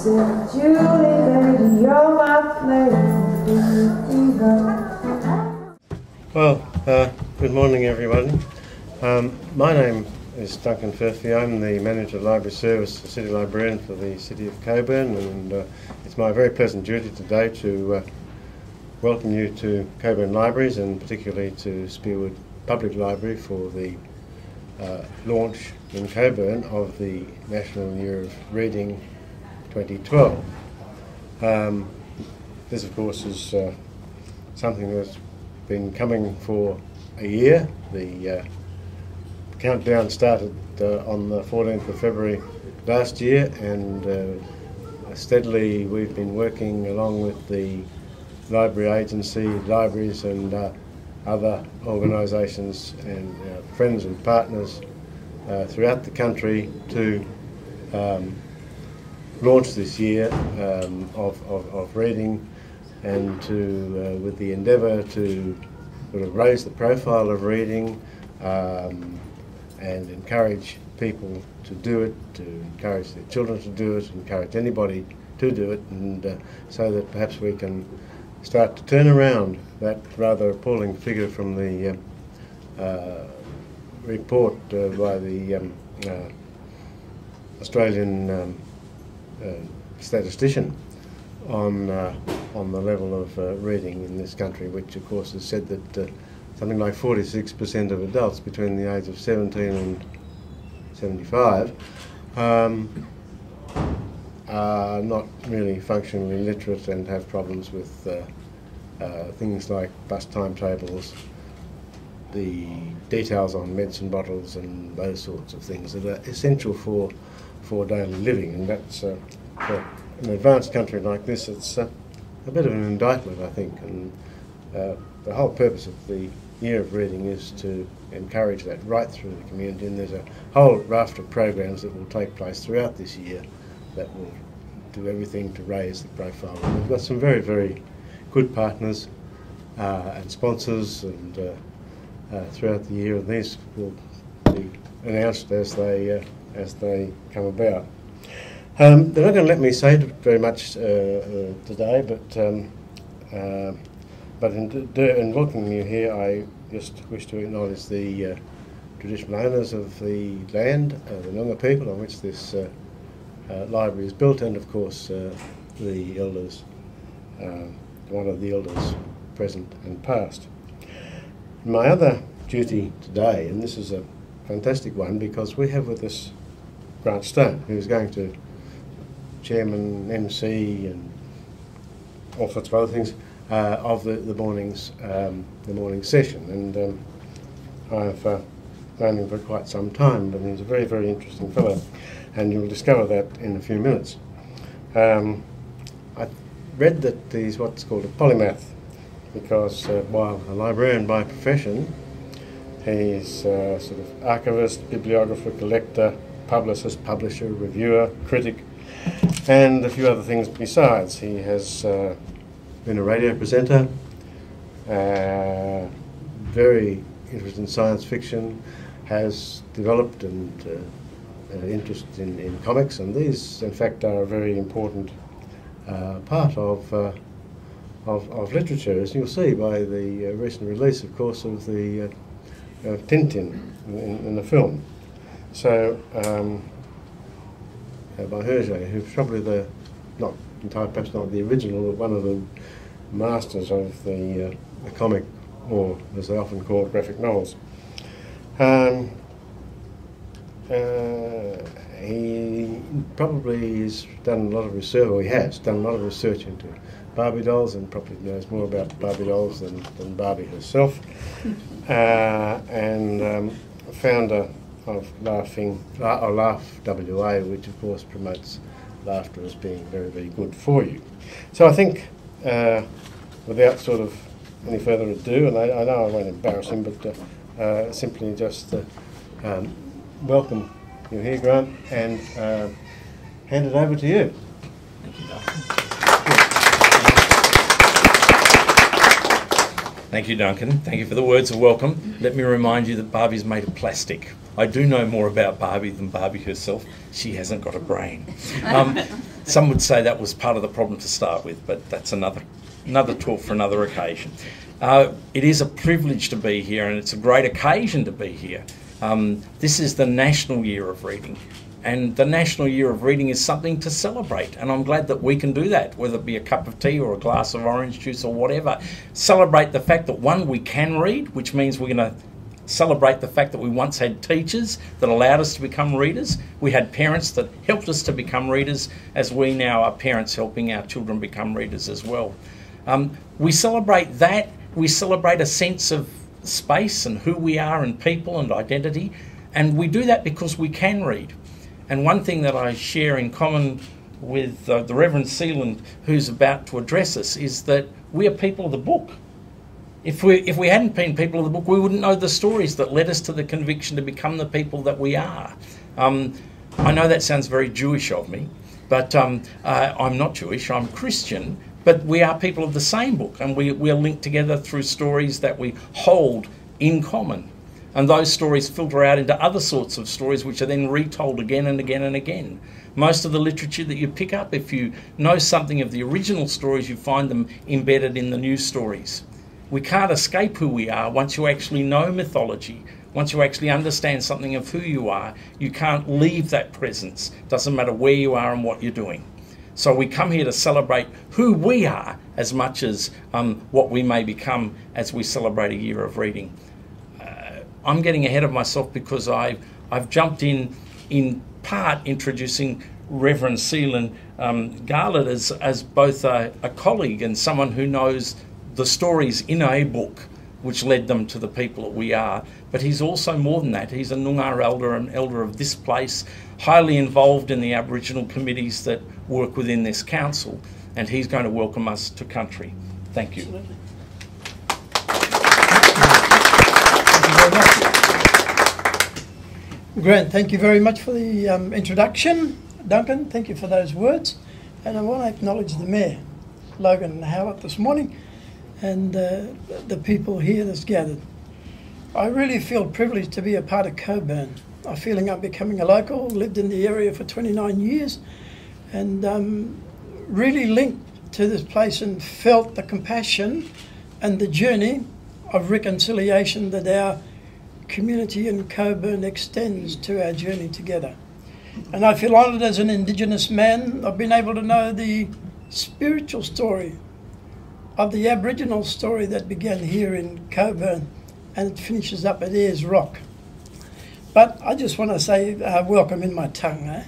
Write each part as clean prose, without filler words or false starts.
said, Julie, baby, you're my flame. Well, good morning everyone. My name is Duncan Furphy. I'm the Manager of Library Service, the City Librarian for the City of Cockburn, and it's my very pleasant duty today to welcome you to Cockburn Libraries, and particularly to Spearwood Public Library for the launch in Cockburn of the National Year of Reading 2012. This of course is something that's been coming for a year. The countdown started on the 14th of February last year, and steadily we've been working along with the library agency, libraries and other organisations and friends and partners throughout the country to launch this year of reading, and to with the endeavour to sort of raise the profile of reading and encourage people to do it, to encourage their children to do it, encourage anybody to do it, and so that perhaps we can start to turn around that rather appalling figure from the report by the Australian statistician on the level of reading in this country, which of course has said that something like 46% of adults between the age of 17 and 75 are not really functionally literate and have problems with things like bus timetables, the details on medicine bottles and those sorts of things that are essential for daily living. And that's for an advanced country like this, it's a bit of an indictment, I think, and the whole purpose of the Year of Reading is to encourage that right through the community, and there's a whole raft of programs that will take place throughout this year that will do everything to raise the profile. And we've got some very, very good partners and sponsors and throughout the year, and these will be announced as they come about. They're not going to let me say very much today, but in welcoming you here, I just wish to acknowledge the traditional owners of the land, the Noongar people on which this library is built, and of course the elders, one of the elders present and past. My other duty today, and this is a fantastic one because we have with us Grant Stone, who's going to chairman, MC, and all sorts of other things of the morning session. And I've known him for quite some time, but he's a very, very interesting fellow, and you'll discover that in a few minutes. I read that he's what's called a polymath, because while a librarian by profession, he's a sort of archivist, bibliographer, collector, publicist, publisher, reviewer, critic, and a few other things besides. He has been a radio presenter, very interested in science fiction, has developed an interest in comics, and these in fact are a very important part of literature, as you'll see by the recent release, of course, of the Tintin in the film. So by Hergé, who's probably perhaps not the original, but one of the masters of the comic, or as they often call it, graphic novels. He probably has done a lot of research, or he has done a lot of research into Barbie dolls, and probably knows more about Barbie dolls than Barbie herself. And founder of Laugh WA, which of course promotes laughter as being very, very good for you. So I think, without sort of any further ado, and I know I won't embarrass him, but simply just welcome you here, Grant, and hand it over to you. Thank you, Duncan. Thank you, Duncan. Thank you for the words of welcome. Let me remind you that Barbie's made of plastic. I do know more about Barbie than Barbie herself. She hasn't got a brain. Some would say that was part of the problem to start with, but that's another talk for another occasion. It is a privilege to be here, and it's a great occasion to be here. This is the National Year of Reading, and the National Year of Reading is something to celebrate, and I'm glad that we can do that, whether it be a cup of tea or a glass of orange juice or whatever. Celebrate the fact that, one, we can read, which means we're going to celebrate the fact that we once had teachers that allowed us to become readers. We had parents that helped us to become readers, as we now are parents helping our children become readers as well. We celebrate that. We celebrate a sense of space and who we are and people and identity, and we do that because we can read. And one thing that I share in common with the Reverend Sealin, who's about to address us, is that we are people of the book. If we hadn't been people of the book, we wouldn't know the stories that led us to the conviction to become the people that we are. I know that sounds very Jewish of me, but I'm not Jewish, I'm Christian, but we are people of the same book, and we are linked together through stories that we hold in common. And those stories filter out into other sorts of stories, which are then retold again and again and again. Most of the literature that you pick up, if you know something of the original stories, you find them embedded in the new stories. We can't escape who we are once you actually know mythology. Once you actually understand something of who you are, you can't leave that presence. Doesn't matter where you are and what you're doing. So we come here to celebrate who we are as much as what we may become as we celebrate a year of reading. I'm getting ahead of myself because I've jumped in part introducing Reverend Sealin Garlett as both a colleague and someone who knows the stories in a book which led them to the people that we are. But he's also more than that. He's a Noongar elder, an elder of this place, highly involved in the Aboriginal committees that work within this council, and he's going to welcome us to country. Thank you. Absolutely. Thank you very much. Grant, thank you very much for the introduction. Duncan, thank you for those words. And I want to acknowledge the Mayor, Logan and Howlett this morning, and the people here that's gathered. I really feel privileged to be a part of Cockburn. I'm feeling I'm becoming a local, lived in the area for 29 years, and really linked to this place and felt the compassion and the journey of reconciliation that our community in Cockburn extends to our journey together. And I feel honoured as an Indigenous man. I've been able to know the spiritual story of the Aboriginal story that began here in Cockburn and it finishes up at Ayers Rock. But I just want to say welcome in my tongue.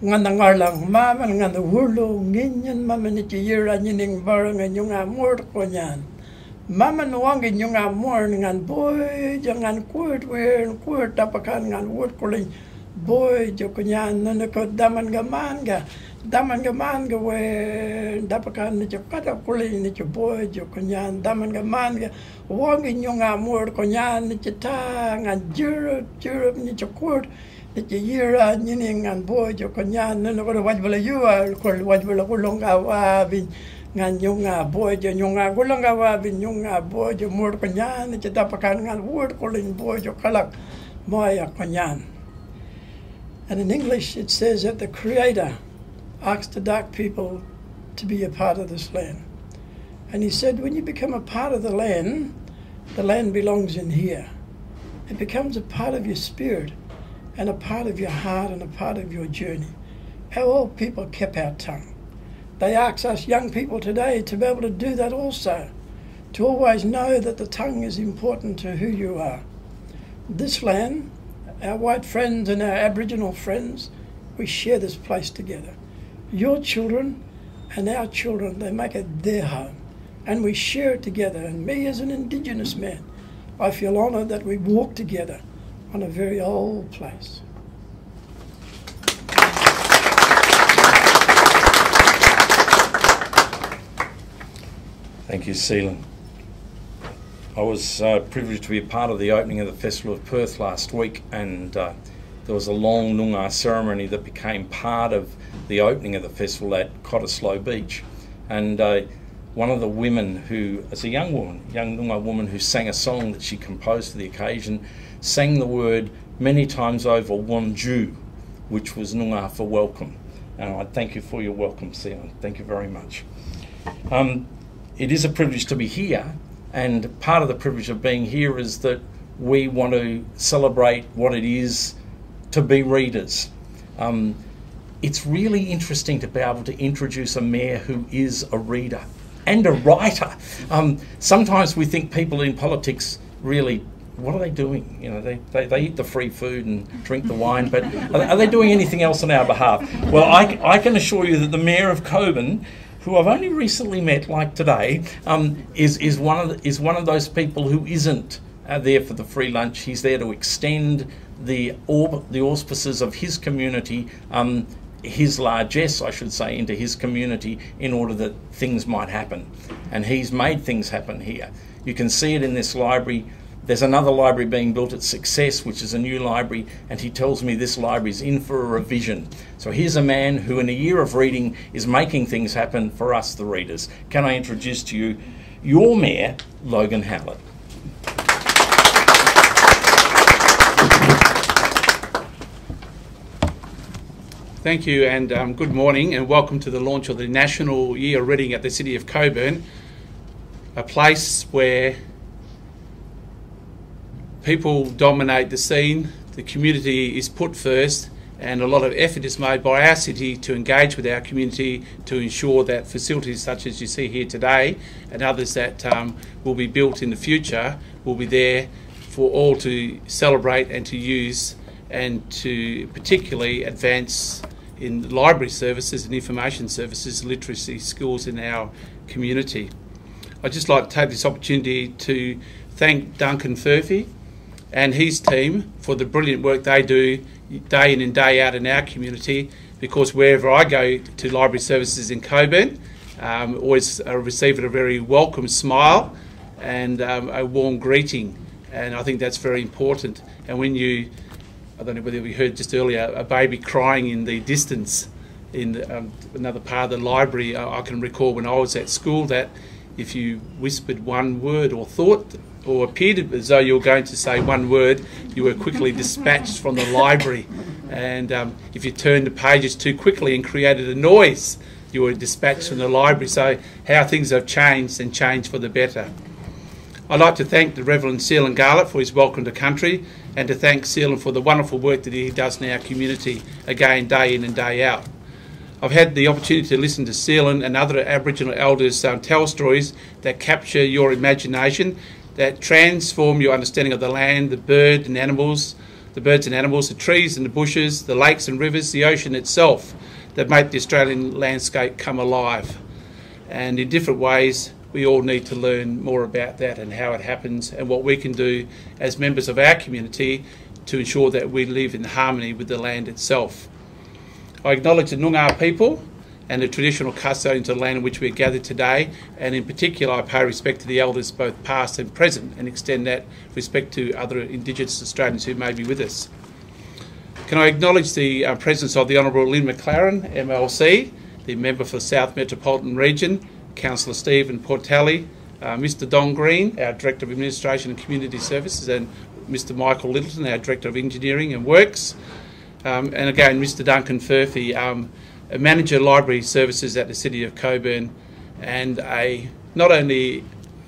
Nganda ngarlang maman nganda wulo nginyan mamaniti yira nyining barang yung amor ko nyan. Mama nuwangin yung amor ngan boy jangan kuat wen kuat tapakan ngan word kuling boy jokunyan nanako daman gaman ga we dapakan ni kata kuling ni boy jokunyan daman gaman ga wangin yung amor ko nyan ni ta ngan jurub ni kuat ni yira nyining ngan boy jokunyan nanako wajbala yuwa kul wajbala kulong awabin ngan yung boy jo yung gulang gawa bin yung boy jo mur kanyan ni tapakan ngan word calling boy jo kalak moya kanyan. And in English it says that the Creator asked the dark people to be a part of this land. And he said when you become a part of the land belongs in here. It becomes a part of your spirit and a part of your heart and a part of your journey. Our old people kept our tongue. They ask us young people today to be able to do that also, to always know that the tongue is important to who you are. This land, our white friends and our Aboriginal friends, we share this place together. Your children and our children, they make it their home, and we share it together. And me as an Indigenous man, I feel honoured that we walk together on a very old place. Thank you, Sealin. I was privileged to be a part of the opening of the Festival of Perth last week, and there was a long Noongar ceremony that became part of the opening of the festival at Cottesloe Beach. And one of the women who, as a young Noongar woman who sang a song that she composed for the occasion, sang the word many times over, Wanju, which was Noongar for welcome. And I thank you for your welcome, Sealin. Thank you very much. It is a privilege to be here, and part of the privilege of being here is that we want to celebrate what it is to be readers. It's really interesting to be able to introduce a mayor who is a reader and a writer. Sometimes we think people in politics really, what are they doing? You know, they eat the free food and drink the wine, but are they doing anything else on our behalf? Well, I can assure you that the Mayor of Cockburn, who I've only recently met, like today, is one of those people who isn't there for the free lunch. He's there to extend the auspices of his community, his largesse, I should say, into his community in order that things might happen. And he's made things happen here. You can see it in this library. There's another library being built at Success, which is a new library, and he tells me this library is in for a revision. So here's a man who in a year of reading is making things happen for us, the readers. Can I introduce to you your Mayor, Logan Howlett. Thank you, and good morning, and welcome to the launch of the National Year of Reading at the City of Cockburn, a place where people dominate the scene, the community is put first, and a lot of effort is made by our city to engage with our community to ensure that facilities such as you see here today and others that will be built in the future will be there for all to celebrate and to use, and to particularly advance in library services and information services, literacy skills in our community. I'd just like to take this opportunity to thank Duncan Furphy and his team for the brilliant work they do day in and day out in our community, because wherever I go to library services in Cockburn, always receive a very welcome smile and a warm greeting, and I think that's very important. And when you, I don't know whether we heard just earlier, a baby crying in the distance in another part of the library. I can recall when I was at school that if you whispered one word or thought or appeared as though you were going to say one word, you were quickly dispatched from the library. And if you turned the pages too quickly and created a noise, you were dispatched from the library. So how things have changed, and changed for the better. I'd like to thank the Reverend Sealin Garlett for his welcome to country, and to thank Sealin for the wonderful work that he does in our community, again, day in and day out. I've had the opportunity to listen to Sealin and other Aboriginal elders tell stories that capture your imagination, that transform your understanding of the land, the birds and animals, the trees and the bushes, the lakes and rivers, the ocean itself, that make the Australian landscape come alive. And in different ways, we all need to learn more about that and how it happens, and what we can do as members of our community to ensure that we live in harmony with the land itself. I acknowledge the Noongar people and the traditional custodians of the land in which we are gathered today, and in particular I pay respect to the elders both past and present, and extend that respect to other Indigenous Australians who may be with us. Can I acknowledge the presence of the Honourable Lynn McLaren, MLC, the Member for South Metropolitan Region, Councillor Stephen Portelli, Mr Don Green, our Director of Administration and Community Services, and Mr Michael Littleton, our Director of Engineering and Works, and again Mr Duncan Furphy, a Manager of Library Services at the City of Cockburn, and not only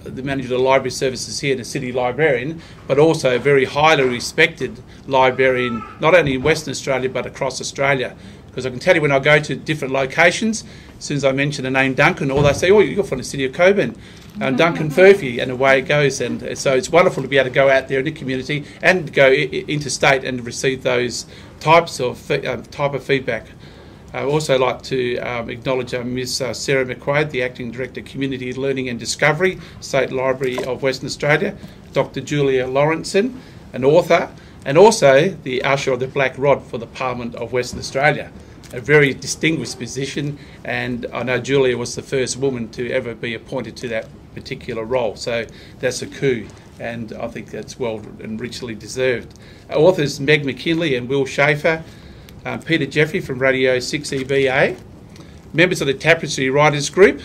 the Manager of Library Services here, the City Librarian, but also a very highly respected librarian, not only in Western Australia but across Australia. Because I can tell you, when I go to different locations, as soon as I mention the name Duncan, or they say, "Oh, you're from the City of Cockburn," Duncan Furphy, and away it goes. And so it's wonderful to be able to go out there in the community and go interstate and receive those type of feedback. I'd also like to acknowledge Ms Sarah McQuaid, the Acting Director, Community Learning and Discovery, State Library of Western Australia, Dr Julia Lawrinson, an author, and also the Usher of the Black Rod for the Parliament of Western Australia. A very distinguished position, and I know Julia was the first woman to ever be appointed to that particular role, so that's a coup, and I think that's well and richly deserved. Authors Meg McKinley and Will Schaefer, Peter Jeffrey from Radio 6EBA, members of the Tapestry Writers Group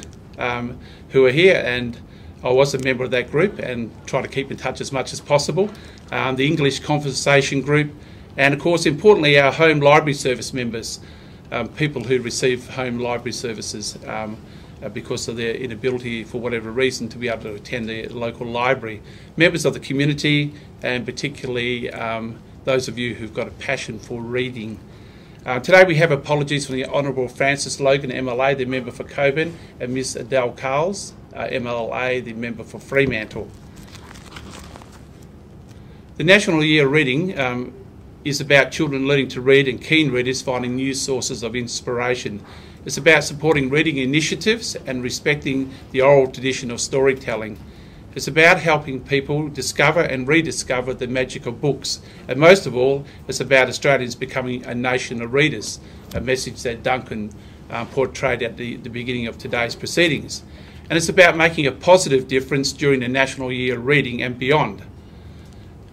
who are here, and I was a member of that group and try to keep in touch as much as possible, the English Conversation Group, and of course importantly our Home Library Service members, people who receive home library services because of their inability, for whatever reason, to be able to attend the local library. Members of the community, and particularly those of you who've got a passion for reading. Today we have apologies from the Honourable Francis Logan, MLA, the member for Cockburn, and Ms Adele Carls, MLA, the member for Fremantle. The National Year Reading is about children learning to read and keen readers finding new sources of inspiration. It's about supporting reading initiatives and respecting the oral tradition of storytelling. It's about helping people discover and rediscover the magic of books. And most of all, it's about Australians becoming a nation of readers, a message that Duncan portrayed at the beginning of today's proceedings. And it's about making a positive difference during the National Year of Reading and beyond.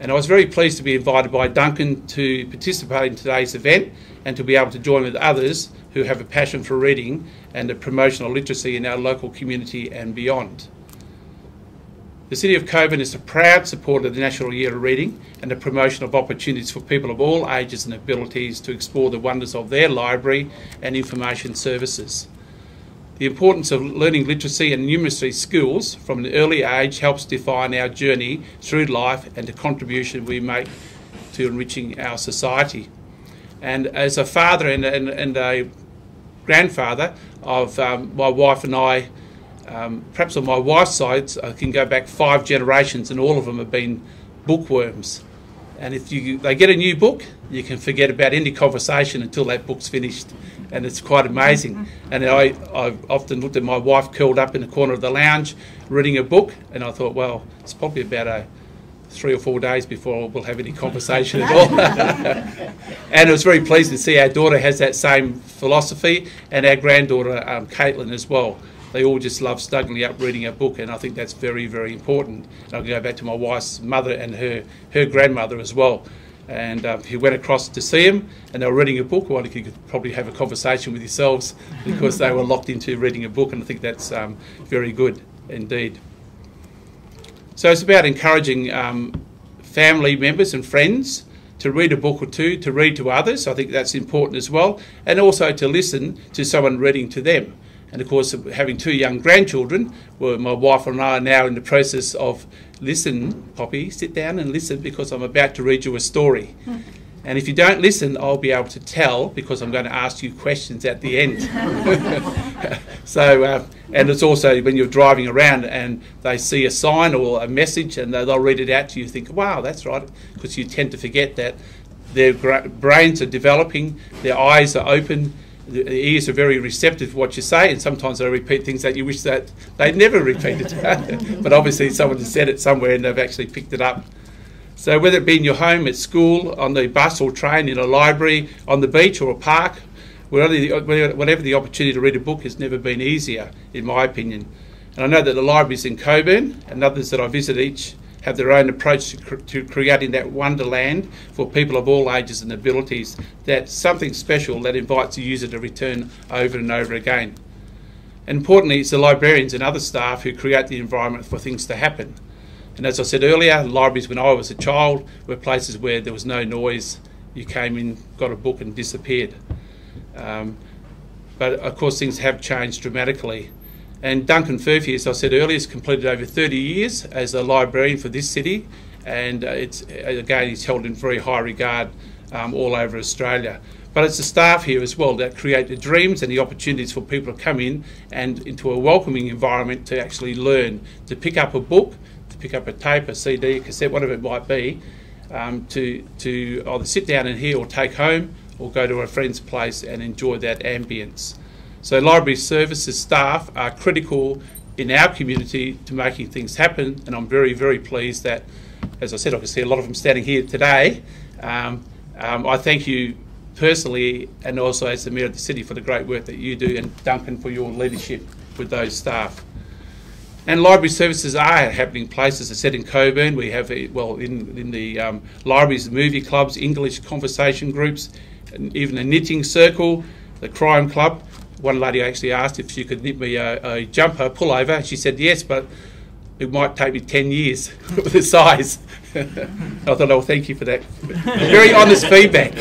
And I was very pleased to be invited by Duncan to participate in today's event and to be able to join with others who have a passion for reading and the promotion of literacy in our local community and beyond. The City of Cockburn is a proud supporter of the National Year of Reading and the promotion of opportunities for people of all ages and abilities to explore the wonders of their library and information services. The importance of learning literacy and numeracy skills from an early age helps define our journey through life and the contribution we make to enriching our society. And as a father and a grandfather of my wife and I, perhaps on my wife's side, I can go back 5 generations and all of them have been bookworms. And if they get a new book, you can forget about any conversation until that book's finished. And it's quite amazing. And I've often looked at my wife curled up in the corner of the lounge reading a book, and I thought, well, it's probably about 3 or 4 days before we'll have any conversation at all. And it was very pleasing to see our daughter has that same philosophy, and our granddaughter, Caitlin, as well. They all just love snuggling up reading a book, and I think that's very, very important. And I can go back to my wife's mother and her grandmother as well. And he went across to see him, and they were reading a book. Well, you could probably have a conversation with yourselves because they were locked into reading a book, and I think that's very good indeed. So it's about encouraging family members and friends to read a book or two, to read to others. I think that's important as well, and also to listen to someone reading to them. And of course, having 2 young grandchildren, well, my wife and I are now in the process of listen, Poppy, sit down and listen because I'm about to read you a story. And if you don't listen, I'll be able to tell because I'm going to ask you questions at the end. So, and it's also when you're driving around and they see a sign or a message and they'll read it out to you, think, wow, that's right, because you tend to forget that their brains are developing, their eyes are open, the ears are very receptive to what you say, and sometimes they repeat things that you wish that they'd never repeated. But obviously someone has said it somewhere and they've actually picked it up. So whether it be in your home, at school, on the bus or train, in a library, on the beach or a park, whatever the opportunity to read a book has never been easier, in my opinion. And I know that the libraries in Cockburn and others that I visit each have their own approach to creating that wonderland for people of all ages and abilities, that's something special that invites the user to return over and over again. And importantly, it's the librarians and other staff who create the environment for things to happen. And as I said earlier, libraries when I was a child were places where there was no noise. You came in, got a book and disappeared. But of course things have changed dramatically. And Duncan Furphy, as I said earlier, has completed over 30 years as a librarian for this city, and he's held in very high regard all over Australia. But it's the staff here as well that create the dreams and the opportunities for people to come in and into a welcoming environment to actually learn, to pick up a book, to pick up a tape, a CD, a cassette, whatever it might be, to either sit down and hear or take home or go to a friend's place and enjoy that ambience. So library services staff are critical in our community to making things happen, and I'm very, very pleased that, as I said, I can see a lot of them standing here today. I thank you personally and also as the Mayor of the City for the great work that you do, and Duncan for your leadership with those staff. And library services are happening places. As I said, in Cockburn we have, in the libraries, movie clubs, English conversation groups, and even a knitting circle, the crime club. One lady actually asked if she could knit me a jumper pullover. She said yes, but it might take me 10 years with the size. I thought, oh, thank you for that. Very honest feedback.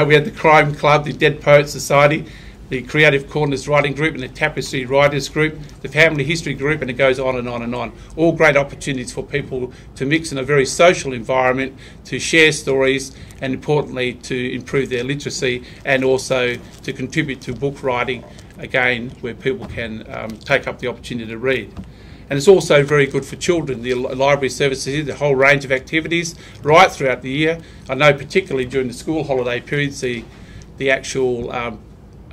We had the Crime Club, the Dead Poets Society, the Creative Corners Writing Group and the Tapestry Writers Group, the Family History Group, and it goes on and on and on. All great opportunities for people to mix in a very social environment, to share stories, and importantly to improve their literacy, and also to contribute to book writing, again, where people can take up the opportunity to read. And it's also very good for children. The library services here, the whole range of activities right throughout the year. I know particularly during the school holiday periods, the actual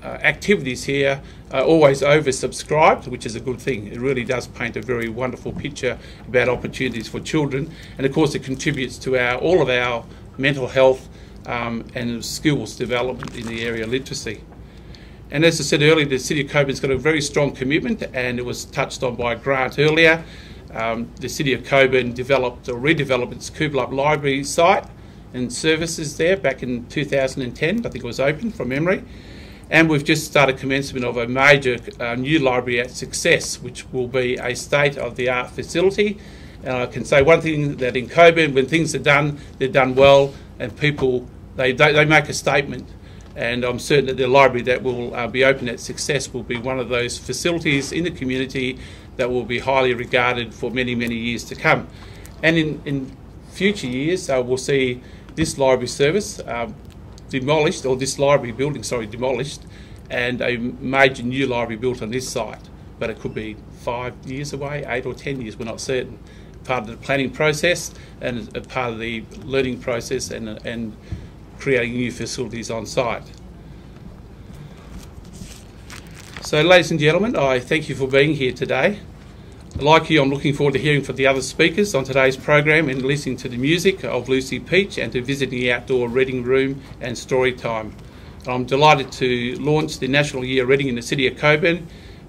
activities here are always oversubscribed, which is a good thing. It really does paint a very wonderful picture about opportunities for children, and of course it contributes to all of our mental health and skills development in the area of literacy. And as I said earlier, the City of Coburn's got a very strong commitment, and it was touched on by Grant earlier. The City of Cockburn developed or redeveloped its Coolblup Library site and services there back in 2010. I think it was open from memory. And we've just started commencement of a major new library at Success, which will be a state-of-the-art facility. And I can say one thing, that in Cockburn, when things are done, they're done well, and people, they make a statement. And I'm certain that the library that will be open at Success will be one of those facilities in the community that will be highly regarded for many, many years to come. And in future years, we'll see this library service demolished, or this library building, sorry, demolished, and a major new library built on this site. But it could be 5 years away, 8 or 10 years, we're not certain. Part of the planning process and a part of the learning process and creating new facilities on site. So, ladies and gentlemen, I thank you for being here today. Like you, I'm looking forward to hearing from the other speakers on today's program and listening to the music of Lucy Peach and to visiting the outdoor reading room and story time. I'm delighted to launch the National Year Reading in the City of Cockburn.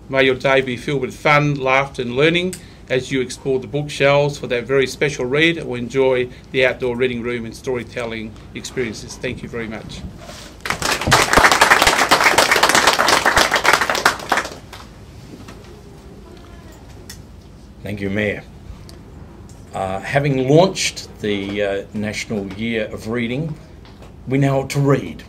May your day be filled with fun, laughter and learning as you explore the bookshelves for that very special read or enjoy the outdoor reading room and storytelling experiences. Thank you very much. Thank you, Mayor. Having launched the National Year of Reading, we know what to read.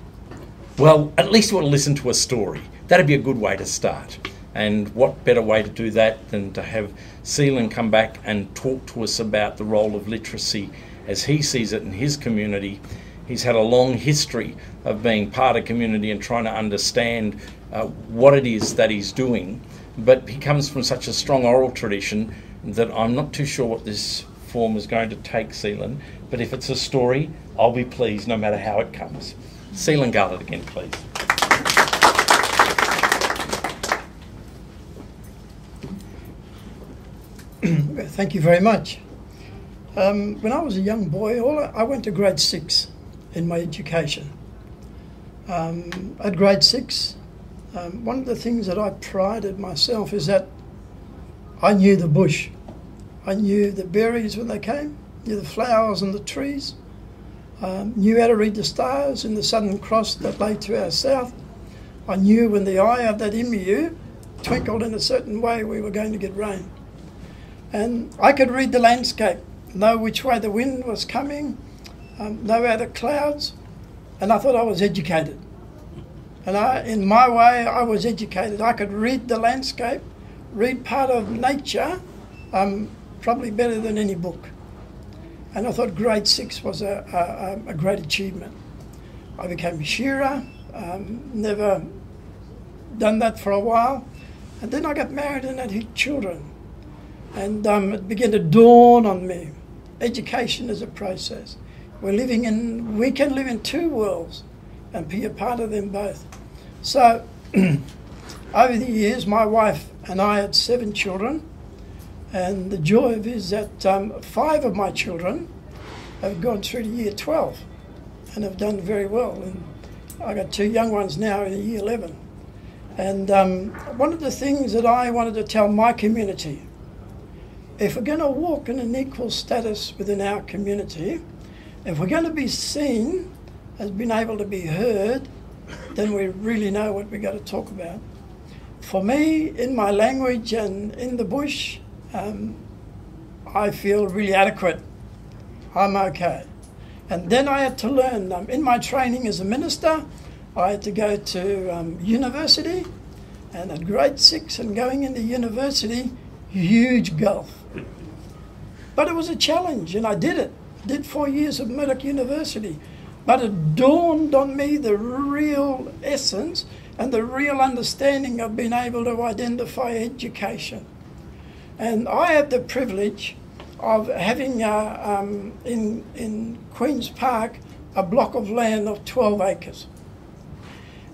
Well, at least we'll listen to a story. That'd be a good way to start. And what better way to do that than to have Sealin come back and talk to us about the role of literacy as he sees it in his community. He's had a long history of being part of community and trying to understand what it is that he's doing. But he comes from such a strong oral tradition that I'm not too sure what this form is going to take, Sealin. But if it's a story, I'll be pleased no matter how it comes. Sealin Garlett again, please. Thank you very much. When I was a young boy, I went to grade 6 in my education. At grade 6, one of the things that I prided myself is that I knew the bush. I knew the berries when they came, knew the flowers and the trees, knew how to read the stars in the Southern Cross that lay to our south. I knew when the eye of that emu twinkled in a certain way we were going to get rain. And I could read the landscape, know which way the wind was coming, know how the clouds, and I thought I was educated. And in my way, I was educated. I could read the landscape, read part of nature, probably better than any book. And I thought grade 6 was a great achievement. I became a shearer, never done that for a while. And then I got married and had children. And it began to dawn on me. Education is a process. We can live in two worlds and be a part of them both. So over the years, my wife and I had 7 children. And the joy of it is that 5 of my children have gone through to year 12 and have done very well. And I got 2 young ones now in year 11. And one of the things that I wanted to tell my community, if we're going to walk in an equal status within our community, if we're going to be seen as being able to be heard, then we really know what we've got to talk about. For me, in my language and in the bush I feel really adequate. I'm okay. And then I had to learn. In my training as a minister, I had to go to university, and at grade 6 and going into university, huge gulf. But it was a challenge, and I did it. Did 4 years of Murdoch University. But it dawned on me the real essence and the real understanding of being able to identify education. And I had the privilege of having in Queen's Park a block of land of 12 acres.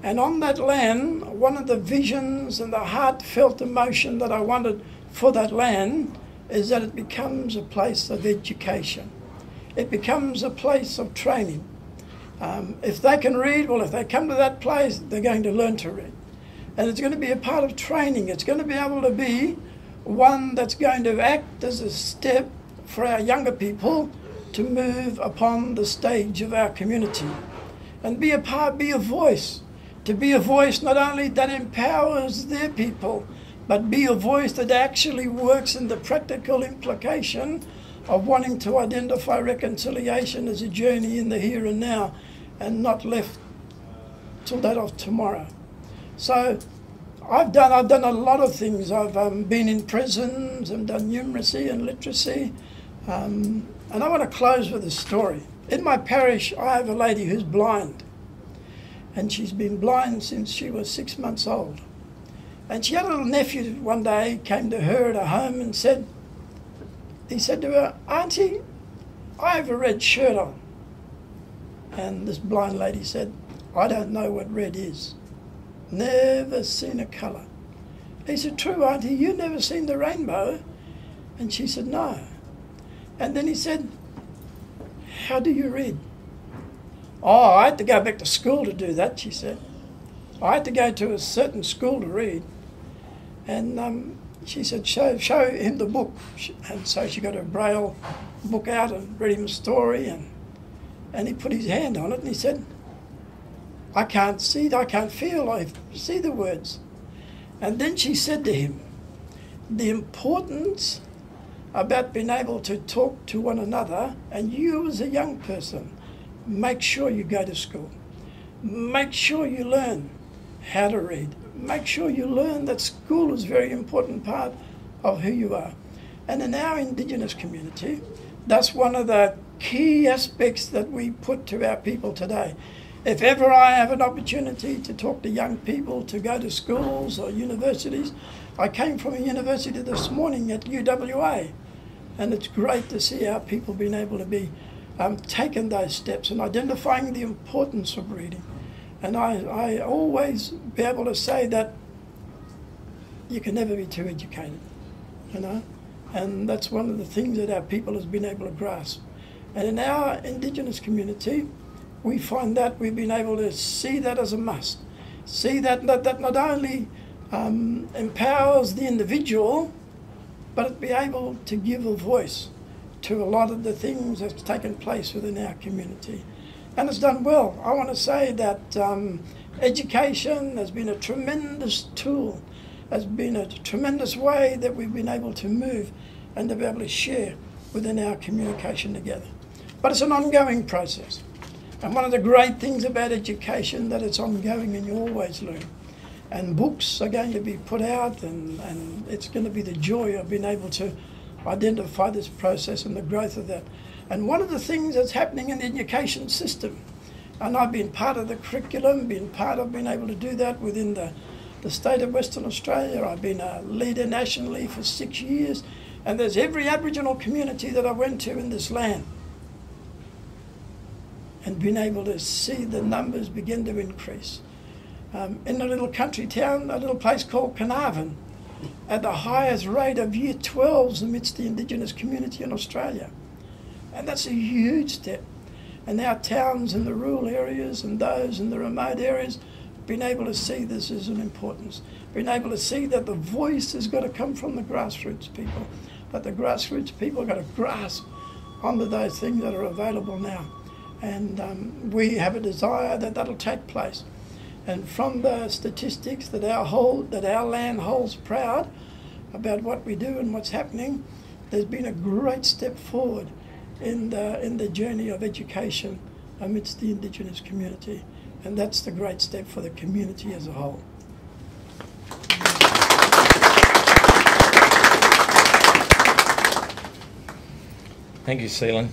And on that land, one of the visions and the heartfelt emotion that I wanted for that land is that it becomes a place of education. It becomes a place of training. If they can read, well, if they come to that place, they're going to learn to read. And it's going to be a part of training. It's going to be able to be one that's going to act as a step for our younger people to move upon the stage of our community and be a part, be a voice. To be a voice not only that empowers their people, but be a voice that actually works in the practical implication of wanting to identify reconciliation as a journey in the here and now and not left till that of tomorrow. So I've done a lot of things. I've been in prisons and done numeracy and literacy. And I want to close with a story. In my parish, I have a lady who's blind. And she's been blind since she was 6 months old. And she had a little nephew one day, came to her at her home and he said to her, "Auntie, I have a red shirt on." And this blind lady said, "I don't know what red is. Never seen a colour." He said, "True, Auntie, you never seen the rainbow?" And she said, "No." And then he said, "How do you read?" "Oh, I had to go back to school to do that," she said. "I had to go to a certain school to read." And she said, show him the book. And so she got her Braille book out and read him a story. And he put his hand on it and he said, "I can't see, I can't feel, I see the words." And then she said to him, "The importance about being able to talk to one another, and you as a young person, make sure you go to school. Make sure you learn how to read. Make sure you learn that school is a very important part of who you are." And in our Indigenous community, that's one of the key aspects that we put to our people today. If ever I have an opportunity to talk to young people to go to schools or universities, I came from a university this morning at UWA, and it's great to see our people being able to be taking those steps and identifying the importance of reading. And I always be able to say that you can never be too educated, you know, and that's one of the things that our people has been able to grasp. And in our Indigenous community, we find that we've been able to see that as a must. See that not only empowers the individual, but it be able to give a voice to a lot of the things that's taken place within our community. And it's done well. I want to say that education has been a tremendous tool, has been a tremendous way that we've been able to move and to be able to share within our communication together. But it's an ongoing process. And one of the great things about education that it's ongoing and you always learn. And books are going to be put out and it's going to be the joy of being able to identify this process and the growth of that. And one of the things that's happening in the education system, and I've been part of the curriculum, been part of being able to do that within the state of Western Australia. I've been a leader nationally for 6 years, and there's every Aboriginal community that I went to in this land. And been able to see the numbers begin to increase. In a little country town, a little place called Carnarvon, at the highest rate of year 12s amidst the Indigenous community in Australia. And that's a huge step. And our towns in the rural areas and those in the remote areas been able to see this as an importance. Been able to see that the voice has got to come from the grassroots people. But the grassroots people have got to grasp onto those things that are available now. And we have a desire that that'll take place. And from the statistics that our land holds proud, about what we do and what's happening, there's been a great step forward in the journey of education amidst the Indigenous community. And that's the great step for the community as a whole. Thank you, Sealin.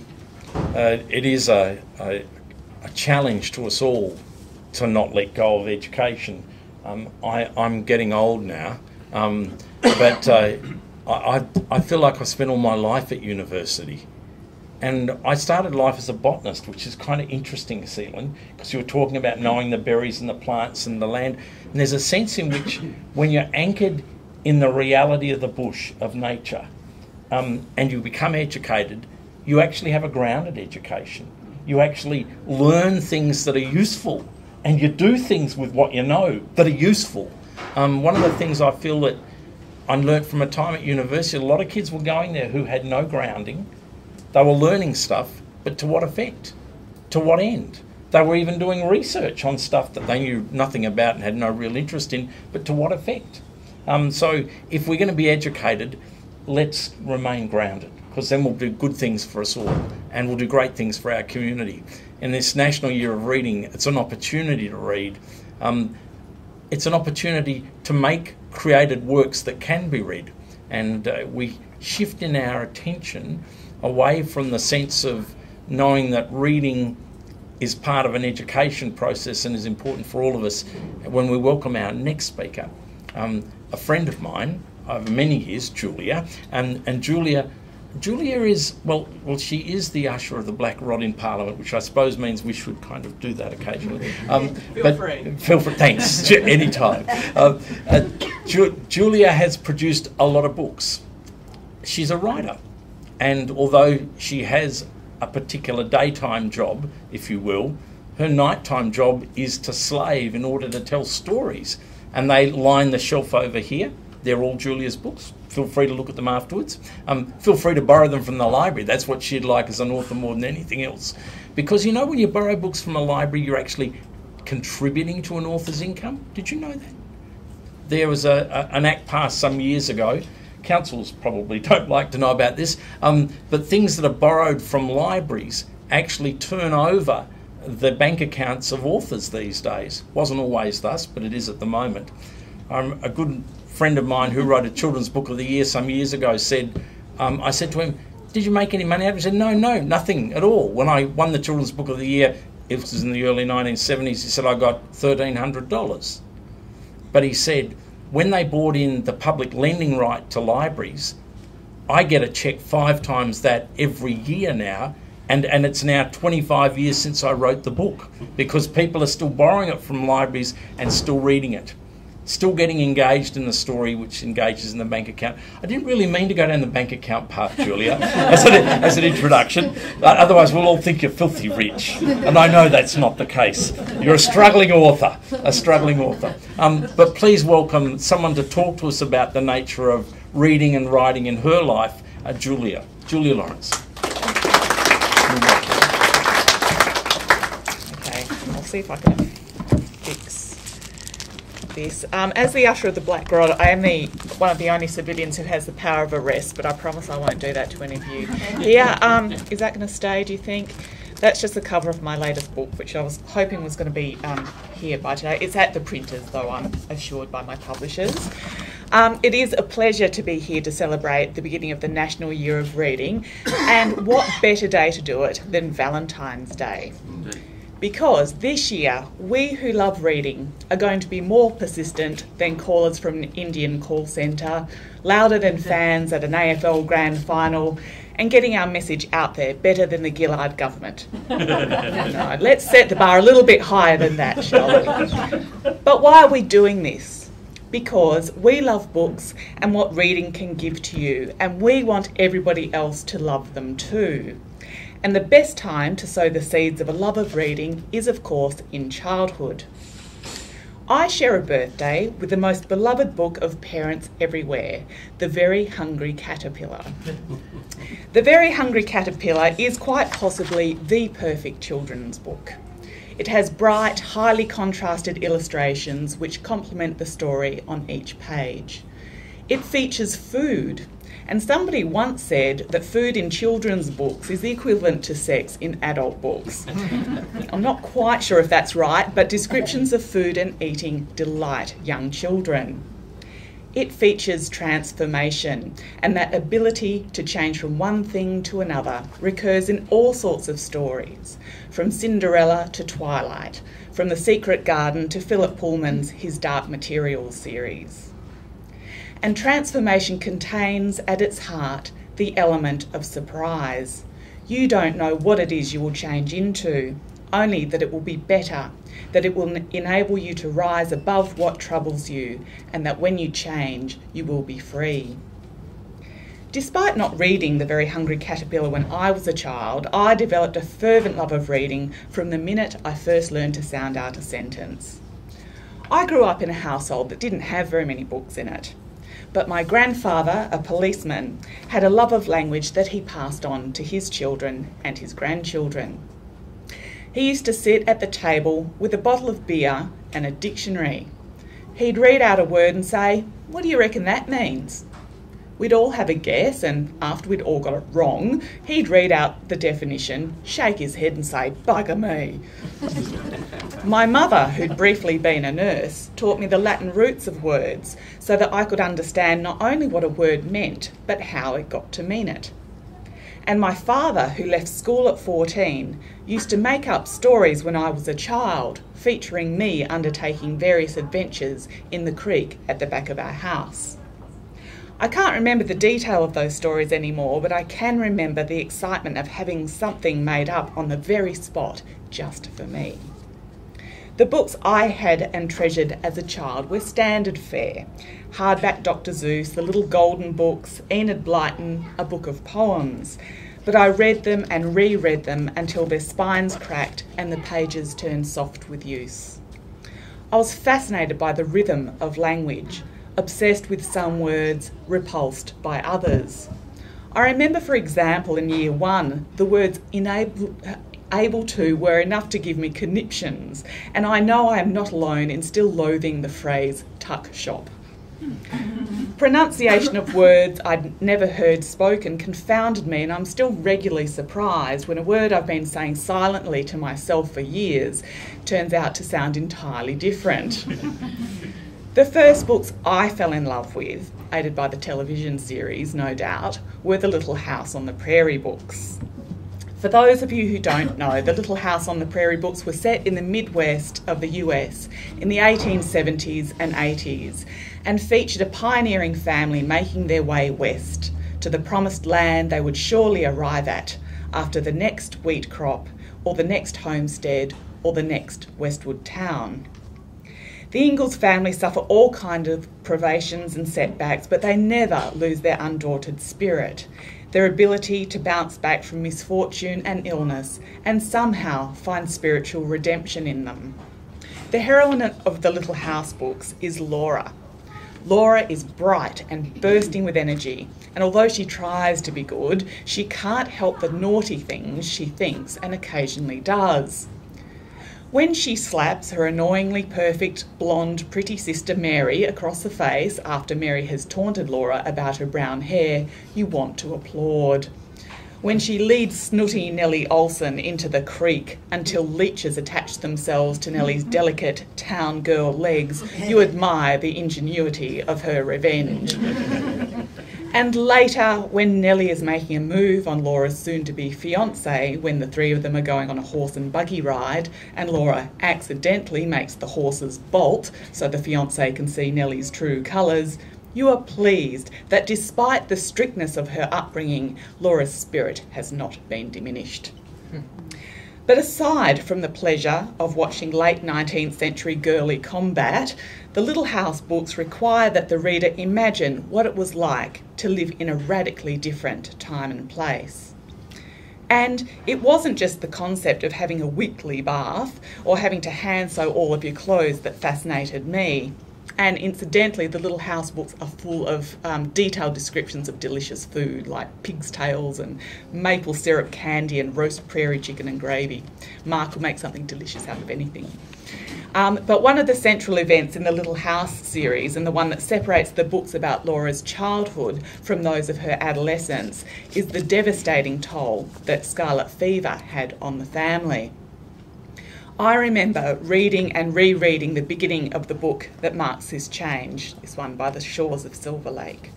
It is a challenge to us all to not let go of education. I'm getting old now, but I feel like I spent all my life at university. And I started life as a botanist, which is kind of interesting, Sealin, because you were talking about knowing the berries and the plants and the land. And there's a sense in which when you're anchored in the reality of the bush, of nature, and you become educated, you actually have a grounded education. You actually learn things that are useful, and you do things with what you know that are useful. One of the things I feel that I learnt from a time at university, a lot of kids were going there who had no grounding. They were learning stuff, but to what effect? To what end? They were even doing research on stuff that they knew nothing about and had no real interest in, but to what effect? So if we're going to be educated, let's remain grounded, because then we'll do good things for us all and we'll do great things for our community. In this National Year of Reading, it's an opportunity to read. It's an opportunity to make created works that can be read, and we shift in our attention away from the sense of knowing that reading is part of an education process and is important for all of us. When we welcome our next speaker, a friend of mine over many years, Julia, and Julia is, well, she is the usher of the Black Rod in Parliament, which I suppose means we should kind of do that occasionally. Feel free, thanks, anytime. Julia has produced a lot of books. She's a writer, and although she has a particular daytime job, if you will, her nighttime job is to slave in order to tell stories. And they line the shelf over here. They're all Julia's books. Feel free to look at them afterwards. Feel free to borrow them from the library. That's what she'd like as an author more than anything else. Because you know, when you borrow books from a library, you're actually contributing to an author's income. Did you know that? There was an act passed some years ago. Councils probably don't like to know about this, but things that are borrowed from libraries actually turn over the bank accounts of authors these days. Wasn't always thus, but it is at the moment. A good friend of mine who wrote a children's book of the year some years ago said, I said to him, did you make any money out of it? He said, no, nothing at all. When I won the children's book of the year, it was in the early 1970s, he said, I got $1,300. But he said, when they bought in the public lending right to libraries, I get a cheque 5 times that every year now, and it's now 25 years since I wrote the book, because people are still borrowing it from libraries and still reading it, still getting engaged in the story, which engages in the bank account. I didn't really mean to go down the bank account path, Julia, as an introduction. Otherwise, we'll all think you're filthy rich, and I know that's not the case. You're a struggling author, But please welcome someone to talk to us about the nature of reading and writing in her life, Julia Lawrence. Okay, I'll see if I can fix this. As the usher of the Black Rod, I am one of the only civilians who has the power of arrest, but I promise I won't do that to any of you. Here, is that going to stay, do you think? That's just the cover of my latest book, which I was hoping was going to be here by today. It's at the printers, though, I'm assured by my publishers. It is a pleasure to be here to celebrate the beginning of the National Year of Reading, and what better day to do it than Valentine's Day? Because this year, we who love reading are going to be more persistent than callers from an Indian call centre, louder than fans at an AFL grand final, and getting our message out there better than the Gillard government. No, let's set the bar a little bit higher than that, shall we? But why are we doing this? Because we love books and what reading can give to you, and we want everybody else to love them too. And the best time to sow the seeds of a love of reading is, of course, in childhood. I share a birthday with the most beloved book of parents everywhere, The Very Hungry Caterpillar. The Very Hungry Caterpillar is quite possibly the perfect children's book. It has bright, highly contrasted illustrations which complement the story on each page. It features food, and somebody once said that food in children's books is the equivalent to sex in adult books. I'm not quite sure if that's right, but descriptions of food and eating delight young children. It features transformation, and that ability to change from one thing to another recurs in all sorts of stories, from Cinderella to Twilight, from The Secret Garden to Philip Pullman's His Dark Materials series. And transformation contains at its heart the element of surprise. You don't know what it is you will change into, only that it will be better, that it will enable you to rise above what troubles you, and that when you change, you will be free. Despite not reading The Very Hungry Caterpillar when I was a child, I developed a fervent love of reading from the minute I first learned to sound out a sentence. I grew up in a household that didn't have very many books in it, but my grandfather, a policeman, had a love of language that he passed on to his children and his grandchildren. He used to sit at the table with a bottle of beer and a dictionary. He'd read out a word and say, "What do you reckon that means?" We'd all have a guess, and after we'd all got it wrong, he'd read out the definition, shake his head and say, "Bugger me." My mother, who'd briefly been a nurse, taught me the Latin roots of words so that I could understand not only what a word meant, but how it got to mean it. And my father, who left school at 14, used to make up stories when I was a child, featuring me undertaking various adventures in the creek at the back of our house. I can't remember the detail of those stories anymore, but I can remember the excitement of having something made up on the very spot just for me. The books I had and treasured as a child were standard fare. Hardback Dr. Seuss, the Little Golden Books, Enid Blyton, a book of poems. But I read them and reread them until their spines cracked and the pages turned soft with use. I was fascinated by the rhythm of language, obsessed with some words, repulsed by others. I remember, for example, in year 1, the words able to were enough to give me conniptions, and I know I am not alone in still loathing the phrase tuck shop. Pronunciation of words I'd never heard spoken confounded me, and I'm still regularly surprised when a word I've been saying silently to myself for years turns out to sound entirely different. The first books I fell in love with, aided by the television series, no doubt, were the Little House on the Prairie books. For those of you who don't know, the Little House on the Prairie books were set in the Midwest of the US in the 1870s and 80s and featured a pioneering family making their way west to the promised land they would surely arrive at after the next wheat crop or the next homestead or the next Westwood town. The Ingalls family suffer all kinds of privations and setbacks, but they never lose their undaunted spirit, their ability to bounce back from misfortune and illness and somehow find spiritual redemption in them. The heroine of the Little House books is Laura. Laura is bright and bursting with energy, and although she tries to be good, she can't help the naughty things she thinks and occasionally does. When she slaps her annoyingly perfect, blonde, pretty sister Mary across the face after Mary has taunted Laura about her brown hair, you want to applaud. When she leads snooty Nellie Olsen into the creek until leeches attach themselves to Nellie's delicate town girl legs, you admire the ingenuity of her revenge. And later, when Nellie is making a move on Laura's soon-to-be fiancé, when the three of them are going on a horse and buggy ride, and Laura accidentally makes the horses bolt so the fiancé can see Nellie's true colours, you are pleased that despite the strictness of her upbringing, Laura's spirit has not been diminished. But aside from the pleasure of watching late 19th century girly combat, the Little House books require that the reader imagine what it was like to live in a radically different time and place. And it wasn't just the concept of having a weekly bath or having to hand sew all of your clothes that fascinated me. And incidentally, the Little House books are full of detailed descriptions of delicious food like pig's tails and maple syrup candy and roast prairie chicken and gravy. Mark will make something delicious out of anything. But one of the central events in the Little House series, and the one that separates the books about Laura's childhood from those of her adolescence, is the devastating toll that scarlet fever had on the family. I remember reading and rereading the beginning of the book that marks this change, this one, By the Shores of Silver Lake.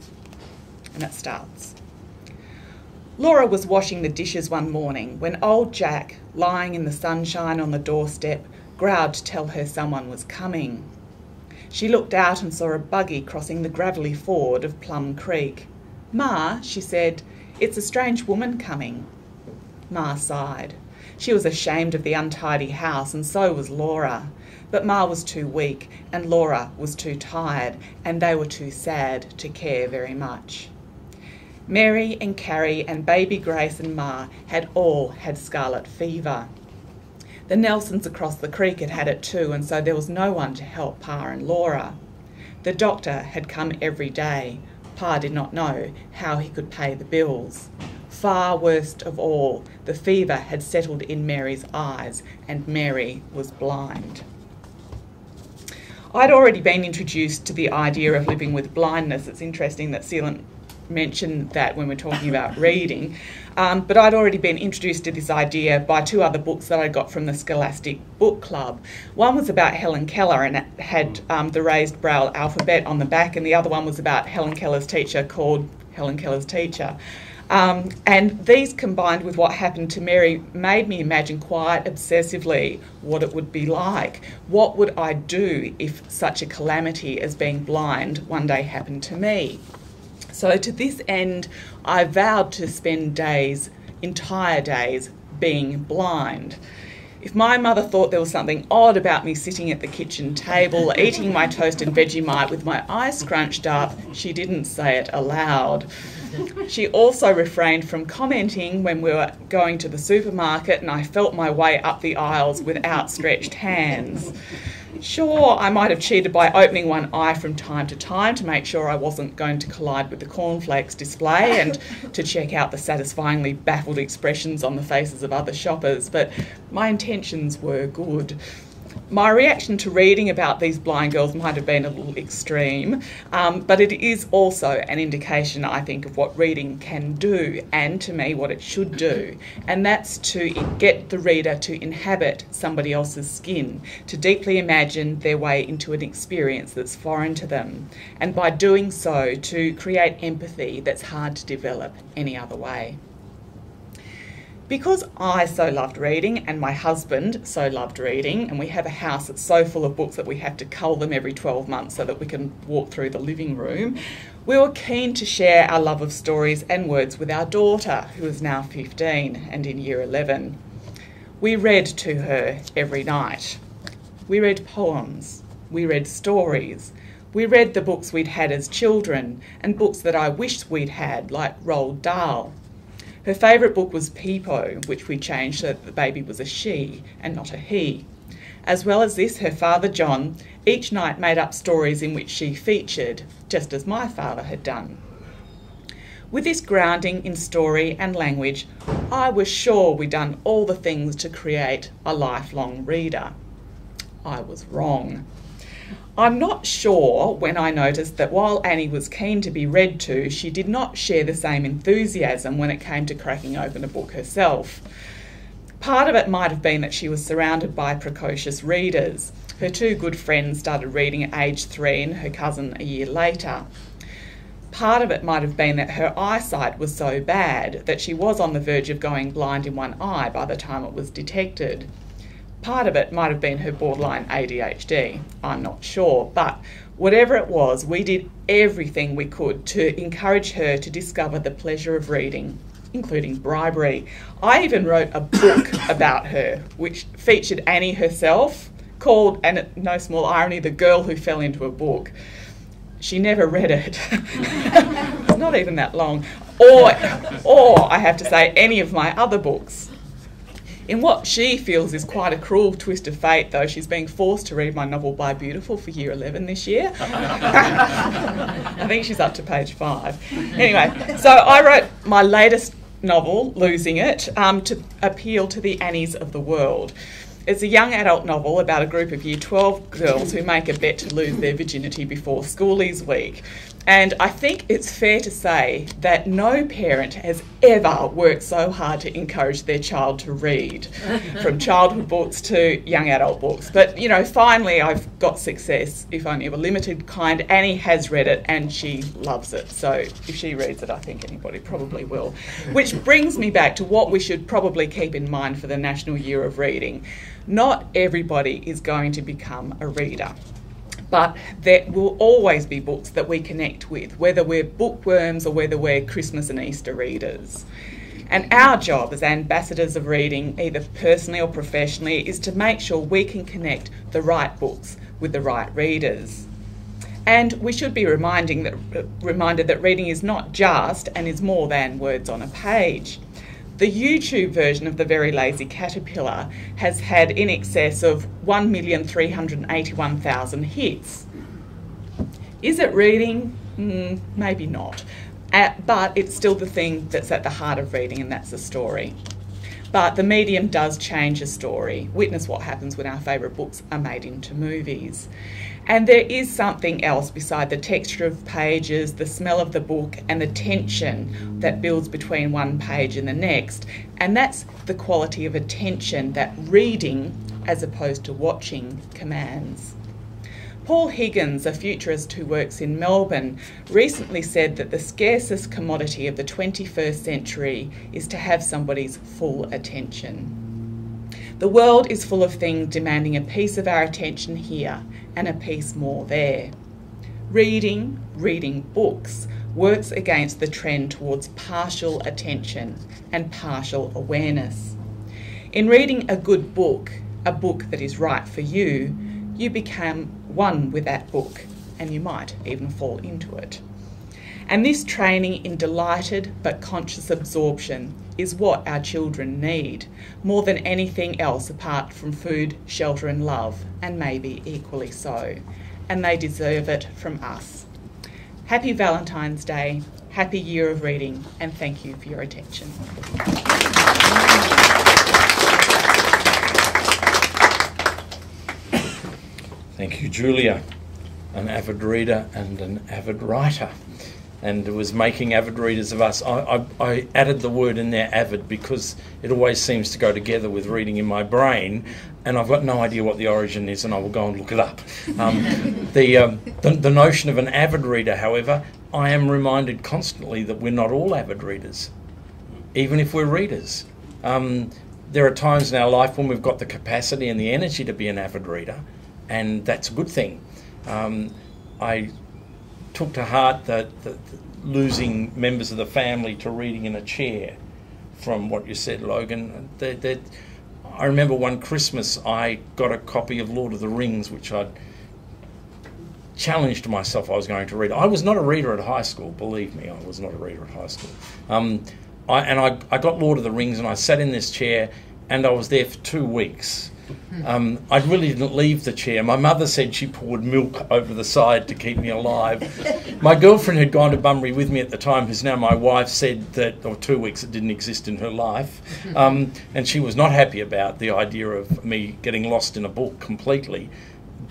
And it starts. Laura was washing the dishes one morning when old Jack, lying in the sunshine on the doorstep, growled to tell her someone was coming. She looked out and saw a buggy crossing the gravelly ford of Plum Creek. "Ma," she said, "it's a strange woman coming." Ma sighed. She was ashamed of the untidy house, and so was Laura. But Ma was too weak, and Laura was too tired, and they were too sad to care very much. Mary and Carrie and baby Grace and Ma had all had scarlet fever. The Nelsons across the creek had had it too, and so there was no one to help Pa and Laura. The doctor had come every day. Pa did not know how he could pay the bills. Far worst of all, the fever had settled in Mary's eyes, and Mary was blind. I'd already been introduced to the idea of living with blindness. It's interesting that Sealin mentioned that when we're talking about reading, but I'd already been introduced to this idea by two other books that I got from the Scholastic Book Club. One was about Helen Keller, and it had the raised Braille alphabet on the back, and the other one was about Helen Keller's teacher, called Helen Keller's Teacher. And these, combined with what happened to Mary, made me imagine quite obsessively what it would be like. What would I do if such a calamity as being blind one day happened to me? So to this end, I vowed to spend days, entire days, being blind. If my mother thought there was something odd about me sitting at the kitchen table, eating my toast and Vegemite with my eyes scrunched up, she didn't say it aloud. She also refrained from commenting when we were going to the supermarket and I felt my way up the aisles with outstretched hands. Sure, I might have cheated by opening one eye from time to make sure I wasn't going to collide with the cornflakes display and to check out the satisfyingly baffled expressions on the faces of other shoppers, but my intentions were good. My reaction to reading about these blind girls might have been a little extreme, but it is also an indication, I think, of what reading can do, and to me what it should do, and that's to get the reader to inhabit somebody else's skin, to deeply imagine their way into an experience that's foreign to them, and by doing so to create empathy that's hard to develop any other way. Because I so loved reading and my husband so loved reading, and we have a house that's so full of books that we have to cull them every 12 months so that we can walk through the living room, we were keen to share our love of stories and words with our daughter, who is now 15 and in year 11. We read to her every night. We read poems. We read stories. We read the books we'd had as children and books that I wished we'd had, like Roald Dahl. Her favourite book was Peepo, which we changed so that the baby was a she and not a he. As well as this, her father, John, each night made up stories in which she featured, just as my father had done. With this grounding in story and language, I was sure we'd done all the things to create a lifelong reader. I was wrong. I'm not sure when I noticed that while Annie was keen to be read to, she did not share the same enthusiasm when it came to cracking open a book herself. Part of it might have been that she was surrounded by precocious readers. Her two good friends started reading at age 3 and her cousin a year later. Part of it might have been that her eyesight was so bad that she was on the verge of going blind in one eye by the time it was detected. Part of it might have been her borderline ADHD, I'm not sure, but whatever it was, we did everything we could to encourage her to discover the pleasure of reading, including bribery. I even wrote a book about her, which featured Annie herself, called, and no small irony, The Girl Who Fell Into a Book. She never read it. It's not even that long. Or I have to say, any of my other books. In what she feels is quite a cruel twist of fate, though, she's being forced to read my novel By Beautiful for year 11 this year. I think she's up to page 5. Anyway, so I wrote my latest novel, Losing It, to appeal to the Annies of the world. It's a young adult novel about a group of Year 12 girls who make a bet to lose their virginity before Schoolies Week. And I think it's fair to say that no parent has ever worked so hard to encourage their child to read, from childhood books to young adult books. But, you know, finally I've got success, if only of a limited kind. Annie has read it and she loves it. So if she reads it, I think anybody probably will. Which brings me back to what we should probably keep in mind for the National Year of Reading. Not everybody is going to become a reader. But there will always be books that we connect with, whether we're bookworms or whether we're Christmas and Easter readers. And our job as ambassadors of reading, either personally or professionally, is to make sure we can connect the right books with the right readers. And we should be reminded that reading is not just and is more than words on a page. The YouTube version of The Very Lazy Caterpillar has had in excess of 1,381,000 hits. Is it reading? Maybe not. But it's still the thing that's at the heart of reading, and that's a story. But the medium does change a story. Witness what happens when our favourite books are made into movies. And there is something else beside the texture of pages, the smell of the book, and the tension that builds between one page and the next. And that's the quality of attention that reading, as opposed to watching, commands. Paul Higgins, a futurist who works in Melbourne, recently said that the scarcest commodity of the 21st century is to have somebody's full attention. The world is full of things demanding a piece of our attention here and a piece more there. Reading books, works against the trend towards partial attention and partial awareness. In reading a good book, a book that is right for you, you become one with that book, and you might even fall into it. And this training in delighted but conscious absorption is what our children need, more than anything else apart from food, shelter and love, and maybe equally so. And they deserve it from us. Happy Valentine's Day, happy Year of Reading, and thank you for your attention. Thank you, Julia, an avid reader and an avid writer. And it was making avid readers of us. I added the word in there, avid, because it always seems to go together with reading in my brain, and I've got no idea what the origin is, and I will go and look it up. The notion of an avid reader, however, I am reminded constantly that we're not all avid readers, even if we're readers. There are times in our life when we've got the capacity and the energy to be an avid reader, and that's a good thing. I took to heart that losing members of the family to reading in a chair, from what you said, Logan. I remember one Christmas I got a copy of Lord of the Rings, which I'd challenged myself I was going to read. I was not a reader at high school, believe me, I was not a reader at high school. I got Lord of the Rings and I sat in this chair and I was there for 2 weeks. I really didn't leave the chair. My mother said she poured milk over the side to keep me alive. My girlfriend had gone to Bunbury with me at the time, who's now my wife, said that, or 2 weeks, it didn't exist in her life. And she was not happy about the idea of me getting lost in a book completely.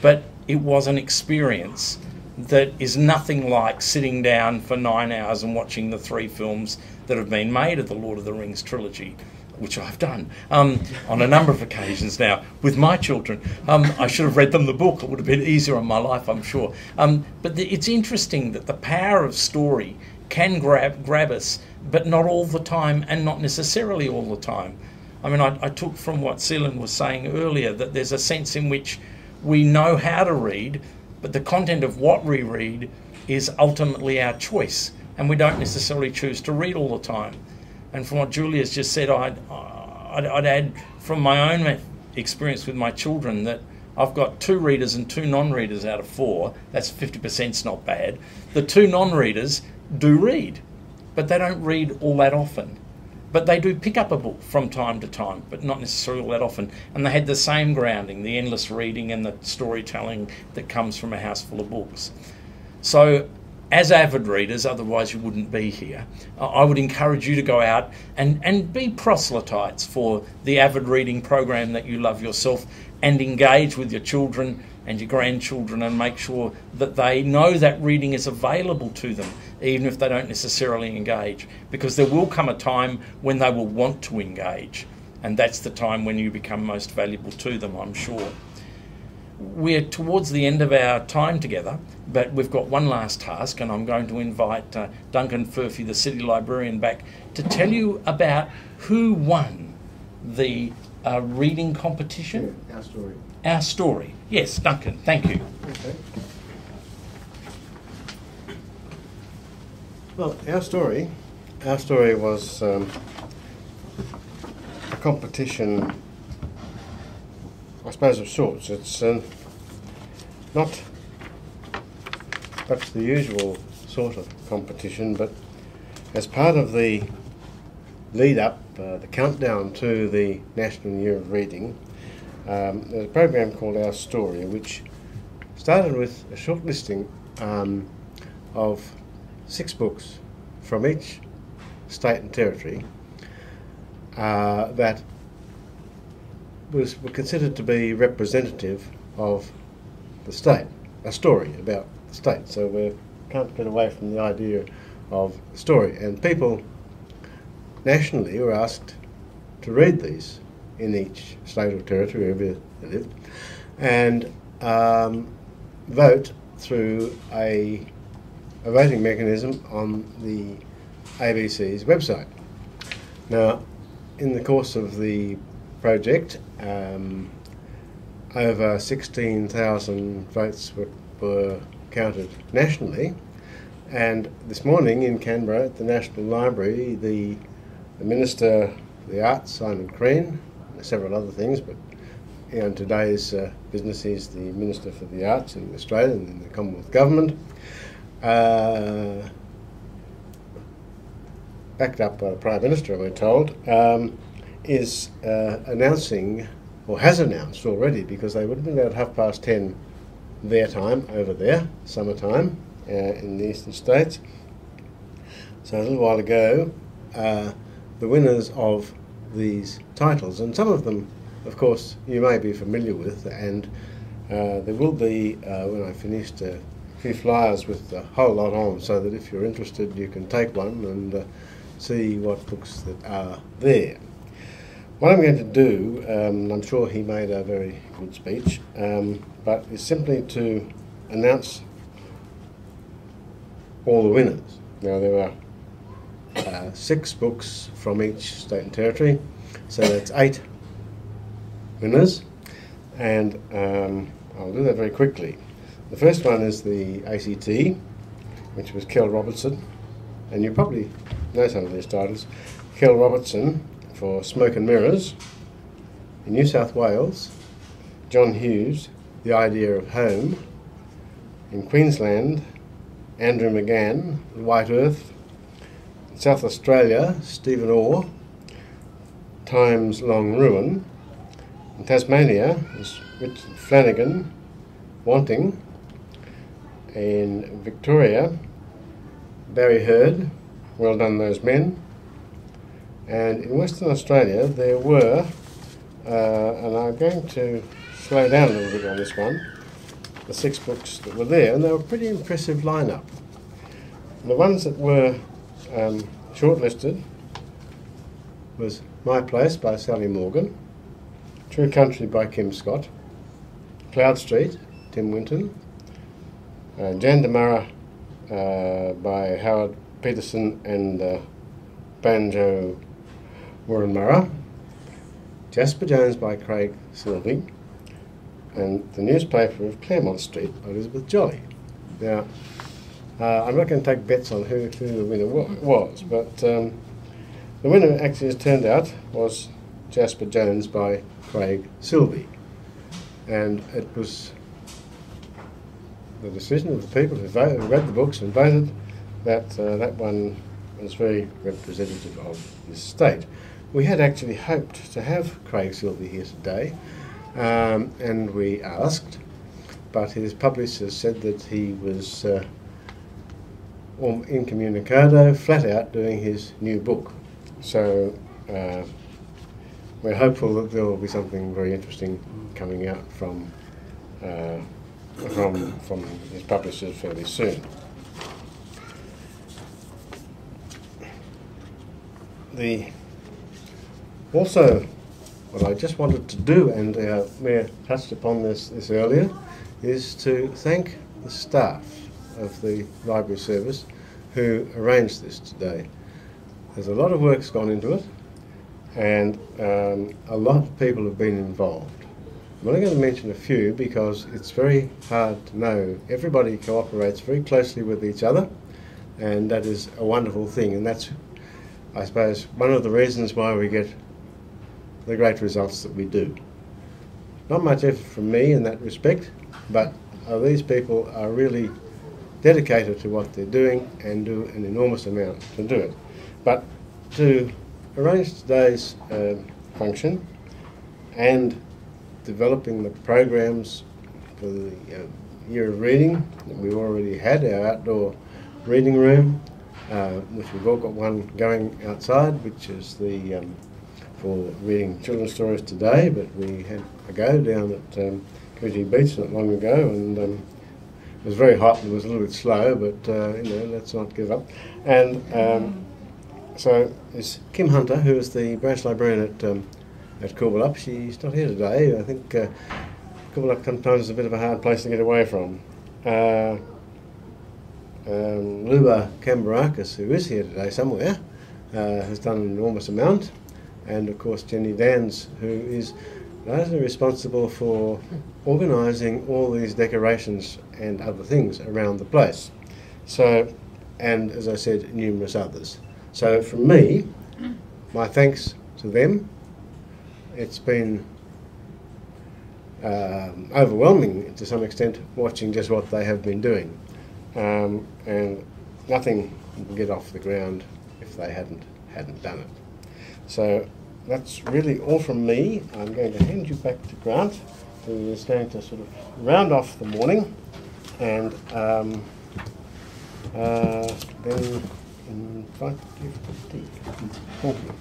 But it was an experience that is nothing like sitting down for 9 hours and watching the 3 films that have been made of the Lord of the Rings trilogy, which I've done on a number of occasions now with my children. I should have read them the book. It would have been easier on my life, I'm sure. But it's interesting that the power of story can grab us, but not all the time and not necessarily all the time. I mean, I took from what Sealin was saying earlier that there's a sense in which we know how to read, but the content of what we read is ultimately our choice, and we don't necessarily choose to read all the time. And from what Julia's just said, I'd add from my own experience with my children that I've got 2 readers and 2 non-readers out of 4. That's 50%'s not bad. The 2 non-readers do read, but they don't read all that often. But they do pick up a book from time to time, but not necessarily all that often. And they had the same grounding, the endless reading and the storytelling that comes from a house full of books. So as avid readers, otherwise you wouldn't be here. I would encourage you to go out and be proselytes for the avid reading program that you love yourself, and engage with your children and your grandchildren and make sure that they know that reading is available to them, even if they don't necessarily engage, because there will come a time when they will want to engage, and that's the time when you become most valuable to them, I'm sure. We're towards the end of our time together, but we've got one last task, and I'm going to invite Duncan Furphy, the City Librarian, back to tell you about who won the reading competition. Yeah, our story. Our story. Yes, Duncan, thank you. Okay. Well, our story was a competition, I suppose, of sorts. It's not perhaps the usual sort of competition, but as part of the lead-up, the countdown to the National Year of Reading, there's a program called Our Story, which started with a short listing of 6 books from each state and territory that were considered to be representative of the state, a story about the state. So we can't get away from the idea of story. And people nationally were asked to read these in each state or territory, wherever they lived, and vote through a voting mechanism on the ABC's website. Now, in the course of the project, over 16,000 votes were counted nationally, and this morning in Canberra at the National Library, the Minister of the Arts, Simon Crean, several other things, but in today's business he's the Minister for the Arts in Australia and in the Commonwealth Government, backed up by the Prime Minister, we're told, is announcing, or has announced already, because they would have been about 10:30 their time over there, summertime, in the eastern states. So a little while ago, the winners of these titles, and some of them, of course, you may be familiar with, and there will be, when I finished, a few flyers with a whole lot on, so that if you're interested you can take one and see what books that are there. What I'm going to do, I'm sure he made a very good speech, but is simply to announce all the winners. Now there are 6 books from each state and territory, so that's 8 winners, and I'll do that very quickly. The first one is the ACT, which was Kel Robertson, and you probably know some of these titles. Kel Robertson for Smoke and Mirrors. In New South Wales, John Hughes, The Idea of Home. In Queensland, Andrew McGann, White Earth. In South Australia, Stephen Orr, Time's Long Ruin. In Tasmania is Richard Flanagan, Wanting. In Victoria, Barry Heard, Well Done Those Men. And in Western Australia there were, and I'm going to slow down a little bit on this one, the 6 books that were there, and they were a pretty impressive lineup. And the ones that were shortlisted was My Place by Sally Morgan, True Country by Kim Scott, Cloud Street, Tim Winton, Jandamara by Howard Peterson and Banjo Warrenmurra, Jasper Jones by Craig Silvey, and The Newspaper of Claremont Street by Elizabeth Jolly. Now, I'm not going to take bets on who the winner was, but the winner actually, as turned out, was Jasper Jones by Craig Silvey, and it was the decision of the people who read the books and voted that that one was very representative of this state. We had actually hoped to have Craig Silvey here today, and we asked, but his publicist said that he was incommunicado, flat out doing his new book. So we're hopeful that there will be something very interesting coming out from his publishers fairly soon. Also, what I just wanted to do, and Mayor touched upon this earlier, is to thank the staff of the library service who arranged this today. There's a lot of work's gone into it, and a lot of people have been involved. I'm only going to mention a few because it's very hard to know. Everybody cooperates very closely with each other, and that is a wonderful thing, and that's, I suppose, one of the reasons why we get the great results that we do. Not much effort from me in that respect, but these people are really dedicated to what they're doing and do an enormous amount to do it. But to arrange today's function and developing the programs for the year of reading that we've already had, our outdoor reading room, which we've all got one going outside, which is the for reading children's stories today, but we had a go down at Community Beach not long ago, and it was very hot and it was a little bit slow, but let's not give up. And so there's Kim Hunter, who is the branch librarian at Coolbellup. She's not here today. I think Coolbellup sometimes is a bit of a hard place to get away from. Luba Kambarakis, who is here today somewhere, has done an enormous amount. And of course Jenny Dans, who is largely responsible for organising all these decorations and other things around the place. So, and as I said, numerous others. So from me, my thanks to them. It's been overwhelming to some extent watching just what they have been doing. And nothing would get off the ground if they hadn't done it. So that's really all from me. I'm going to hand you back to Grant, who is going to sort of round off the morning, and then invite you for tea. Thank you.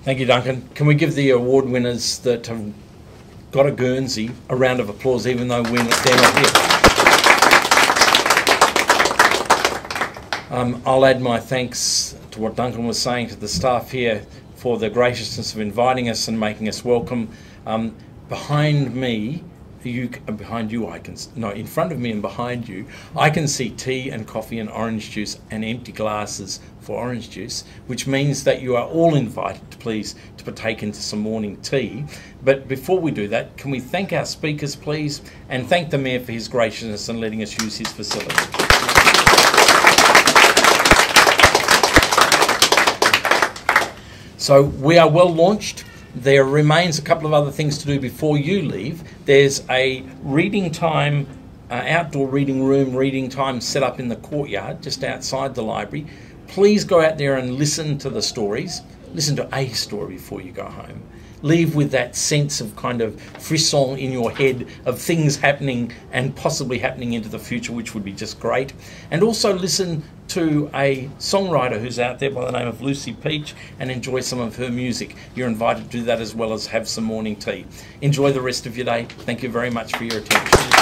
Thank you, Duncan. Can we give the award winners that have got a Guernsey a round of applause, even though they're not here? I'll add my thanks to what Duncan was saying to the staff here for the graciousness of inviting us and making us welcome. Behind me, in front of me and behind you, I can see tea and coffee and orange juice and empty glasses for orange juice, which means that you are all invited, please, to partake into some morning tea. But before we do that, can we thank our speakers, please, and thank the Mayor for his graciousness in letting us use his facility. So we are well launched. There remains a couple of other things to do before you leave. There's a reading time, outdoor reading room reading time set up in the courtyard just outside the library. Please go out there and listen to the stories. Listen to a story before you go home. Leave with that sense of kind of frisson in your head of things happening and possibly happening into the future, which would be just great. And also listen to a songwriter who's out there by the name of Lucy Peach and enjoy some of her music. You're invited to do that as well as have some morning tea. Enjoy the rest of your day. Thank you very much for your attention.